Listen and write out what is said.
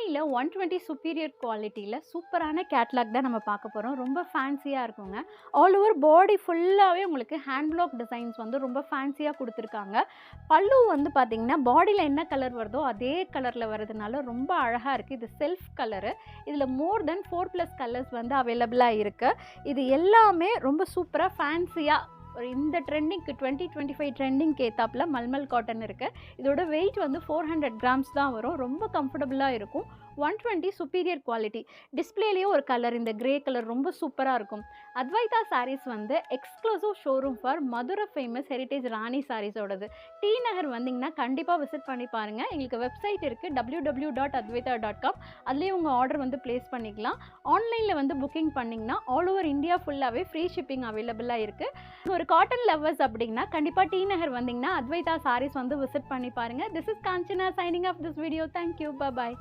ஆன்லைனில் 120 சுப்பீரியர் குவாலிட்டியில் சூப்பரான கேட்லாக் தான் நம்ம பார்க்க போகிறோம். ரொம்ப ஃபேன்சியாக இருக்குங்க. ஆல் ஓவர் பாடி ஃபுல்லாகவே உங்களுக்கு ஹேண்ட் பிளாக் டிசைன்ஸ் வந்து ரொம்ப ஃபேன்சியாக கொடுத்துருக்காங்க. பல்லு வந்து பார்த்திங்கன்னா பாடியில் என்ன கலர் வருதோ அதே கலரில் வரதுனால ரொம்ப அழகாக இருக்குது. இது செல்ஃப் கலரு. இதில் மோர் தென் 4+ கலர்ஸ் வந்து அவைலபிளாக இருக்குது. இது எல்லாமே ரொம்ப சூப்பராக ஃபேன்சியாக இந்த ட்ரெண்டிங்க்கு 2025 ட்ரெண்டிங்க்கு ஏற்றாப்பில் மல்மல் காட்டன் இருக்குது. இதோட வெயிட் வந்து 400 கிராம்ஸ் தான் வரும். ரொம்ப கம்ஃபர்டபுளாக இருக்கும். 120 சுப்பீரியர் குவாலிட்டி. டிஸ்பிளேலேயே ஒரு கலர், இந்த கிரே கலர் ரொம்ப சூப்பராக இருக்கும். அத்வைதா சாரீஸ் வந்து exclusive showroom for Madurai famous heritage Rani சாரீஸோடது. டி நகர் வந்தீங்கன்னா கண்டிப்பாக விசிட் பண்ணி பாருங்கள். எங்களுக்கு வெப்சைட் இருக்குது www.advaita.com. அதுலேயே உங்கள் ஆர்டர் வந்து ப்ளேஸ் பண்ணிக்கலாம். ஆன்லைனில் வந்து புக்கிங் பண்ணிங்கன்னா ஆல் ஓவர் இந்தியா ஃபுல்லாகவே ஃப்ரீ ஷிப்பிங் அவைலபிளாக இருக்குது. ஒரு காட்டன் லவ்வர்ஸ் அப்படின்னா கண்டிப்பாக டி நகர் வந்தீங்கன்னா அத்வைதா சாரீஸ் வந்து விசிட் பண்ணி பாருங்கள். This is Kanchana signing off this video. Thank you. Bye.